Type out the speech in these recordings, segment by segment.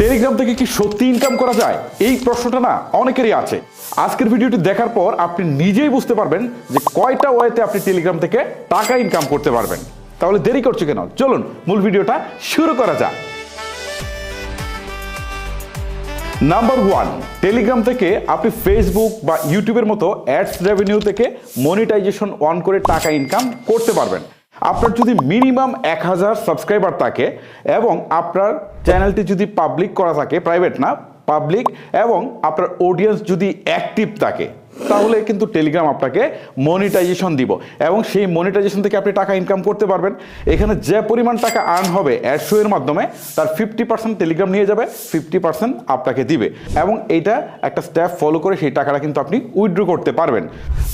Telegram থেকে কি সত্যি ইনকাম করা যায়, এই প্রশ্নটা না অনেকেরই আছে। আজকের ভিডিওটি দেখার পর আপনি নিজেই বুঝতে পারবেন যে কয়টা ওয়েতে আপনি টেলিগ্রাম থেকে টাকা ইনকাম করতে পারবেন। তাহলে দেরি করছো কেন, চলুন মূল ভিডিওটা শুরু করা যাক। নাম্বার 1, টেলিগ্রাম থেকে আপনি ফেসবুক বা ইউটিউবের মতো অ্যাডস রেভিনিউ থেকে মনিটাইজেশন অন করে টাকা ইনকাম করতে পারবেন। আপনার যদি মিনিমাম 1000 সাবস্ক্রাইবার থাকে এবং আপনার চ্যানেলটি যদি পাবলিক করা থাকে, প্রাইভেট না পাবলিক, এবং আপনার অডিয়েন্স যদি অ্যাক্টিভ থাকে, তাহলে কিন্তু টেলিগ্রাম আপনাকে মনিটাইজেশন দিব এবং সেই মনিটাইজেশন থেকে আপনি টাকা ইনকাম করতে পারবেন। এখানে যে পরিমাণ টাকা আর্ন হবে অ্যাড শো এর মাধ্যমে, তার 50% টেলিগ্রাম নিয়ে যাবে, 50% আপনাকে দিবে এবং এইটা একটা স্টেপ ফলো করে সেই টাকাটা কিন্তু আপনি উইথড্র করতে পারবেন।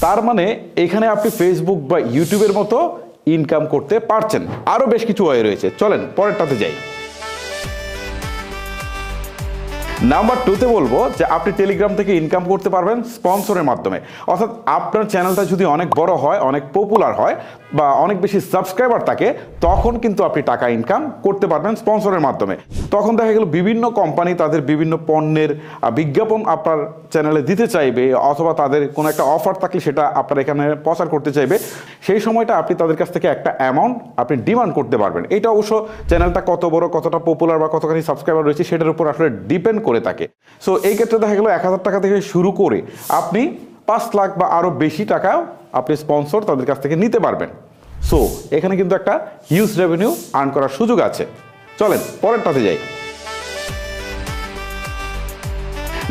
তার মানে এখানে আপনি ফেসবুক বা ইউটিউবের মতো ইনকাম করতে পারছেন। আরও বেশ কিছু ওয়ে রয়েছে, চলেন পরেরটাতে যাই। নাম্বার 2তে বলবো যে আপনি টেলিগ্রাম থেকে ইনকাম করতে পারবেন স্পন্সরের মাধ্যমে। অর্থাৎ আপনার চ্যানেলটা যদি অনেক বড় হয়, অনেক পপুলার হয় বা অনেক বেশি সাবস্ক্রাইবার থাকে, তখন কিন্তু আপনি টাকা ইনকাম করতে পারবেন স্পন্সরের মাধ্যমে। তখন দেখা গেল বিভিন্ন কোম্পানি তাদের বিভিন্ন পণ্যের বিজ্ঞাপন আপনার চ্যানেলে দিতে চাইবে, অথবা তাদের কোনো একটা অফার থাকলে সেটা আপনার এখানে প্রচার করতে চাইবে। সেই সময়টা আপনি তাদের কাছ থেকে একটা অ্যামাউন্ট আপনি ডিমান্ড করতে পারবেন। এটা অবশ্য চ্যানেলটা কত বড়, কতটা পপুলার বা কতখানি সাবস্ক্রাইবার রয়েছে সেটার উপর আসলে ডিপেন্ড করে থাকে। সো এই ক্ষেত্রে দেখা গেল 1000 টাকা থেকে শুরু করে আপনি 5 লাখ বা আরও বেশি টাকাও আপনি স্পন্সর তাদের কাছ থেকে নিতে পারবেন। সো এখানে কিন্তু একটা হিউজ রেভিনিউ আর্ন করার সুযোগ আছে। চলেন পরেরটাতে যাই।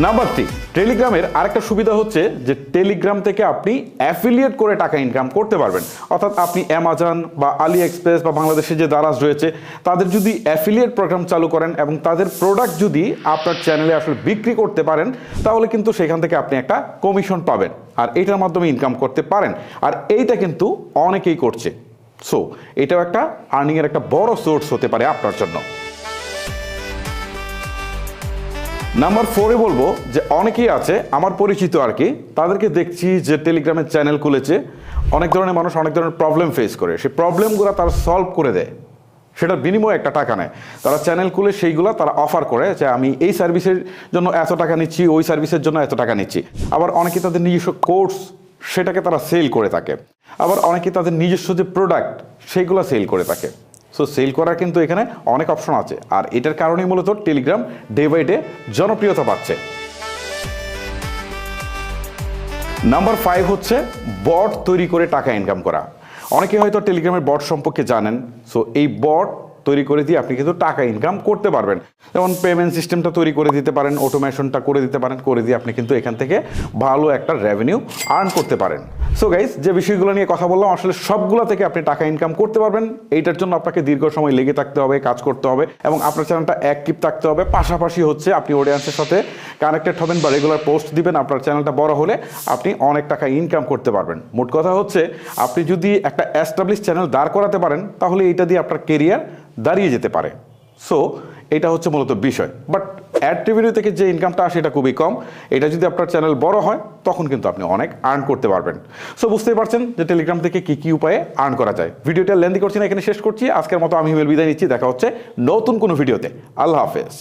নাম্বার 3, টেলিগ্রামের আরেকটা সুবিধা হচ্ছে যে টেলিগ্রাম থেকে আপনি অ্যাফিলিয়েট করে টাকা ইনকাম করতে পারবেন। অর্থাৎ আপনি অ্যামাজন বা আলি এক্সপ্রেস বা বাংলাদেশে যে দারাজ রয়েছে, তাদের যদি অ্যাফিলিয়েট প্রোগ্রাম চালু করেন এবং তাদের প্রোডাক্ট যদি আপনার চ্যানেলে আসলে বিক্রি করতে পারেন, তাহলে কিন্তু সেখান থেকে আপনি একটা কমিশন পাবেন আর এটার মাধ্যমে ইনকাম করতে পারেন। আর এইটা কিন্তু অনেকেই করছে। সো এটাও একটা আর্নিংয়ের একটা বড় সোর্স হতে পারে আপনার জন্য। নাম্বার 4এ বলবো যে অনেকেই আছে আমার পরিচিত আর কি, তাদেরকে দেখছি যে টেলিগ্রামের চ্যানেল খুলেছে। অনেক ধরনের মানুষ অনেক ধরনের প্রবলেম ফেস করে, সেই প্রবলেমগুলো তারা সলভ করে দেয়, সেটার বিনিময়ে একটা টাকা নেয়। তারা চ্যানেল খুলে সেইগুলো তারা অফার করে যে আমি এই সার্ভিসের জন্য এত টাকা নিচ্ছি, ওই সার্ভিসের জন্য এত টাকা নিচ্ছি। আবার অনেকে তাদের নিজস্ব কোর্স সেটাকে তারা সেল করে থাকে, আবার অনেকে তাদের নিজস্ব যে প্রোডাক্ট সেইগুলো সেল করে থাকে। সো সেল করার কিন্তু এখানে অনেক অপশন আছে, আর এটার কারণেই মূলত টেলিগ্রাম ডে বাই ডে জনপ্রিয়তা পাচ্ছে। নাম্বার 5 হচ্ছে বট তৈরি করে টাকা ইনকাম করা। অনেকে হয়তো টেলিগ্রামের বট সম্পর্কে জানেন। সো এই বট তৈরি করে দিয়ে আপনি কিন্তু টাকা ইনকাম করতে পারবেন। যেমন পেমেন্ট সিস্টেমটা তৈরি করে দিতে পারেন, অটোমেশনটা করে দিতে পারেন, করে দিয়ে আপনি কিন্তু এখান থেকে ভালো একটা রেভিনিউ আর্ন করতে পারেন। সো গাইস, যে বিষয়গুলো নিয়ে কথা বললাম আসলে সবগুলো থেকে আপনি টাকা ইনকাম করতে পারবেন। এইটার জন্য আপনাকে দীর্ঘ সময় লেগে থাকতে হবে, কাজ করতে হবে এবং আপনার চ্যানেলটা অ্যাক্টিভ থাকতে হবে। পাশাপাশি হচ্ছে আপনি অডিয়েন্সের সাথে কানেক্টেড হবেন বা রেগুলার পোস্ট দিবেন। আপনার চ্যানেলটা বড় হলে আপনি অনেক টাকা ইনকাম করতে পারবেন। মোট কথা হচ্ছে আপনি যদি একটা এস্টাবলিশ চ্যানেল দাঁড় করাতে পারেন, তাহলে এইটা দিয়ে আপনার কেরিয়ার দাঁড়িয়ে যেতে পারে। সো এটা হচ্ছে মূলত বিষয়। বাট অ্যাড রেভিনিউ থেকে যে ইনকামটা আসে এটা খুবই কম। এটা যদি আপনার চ্যানেল বড় হয় তখন কিন্তু আপনি অনেক আর্ন করতে পারবেন। সো বুঝতেই পারছেন যে টেলিগ্রাম থেকে কী কী উপায়ে আর্ন করা যায়। ভিডিওটা লেন্দি করছি না, এখানে শেষ করছি। আজকের মতো আমি হিমেল বিদায় নিচ্ছি। দেখা হচ্ছে নতুন কোনো ভিডিওতে। আল্লাহ হাফেজ।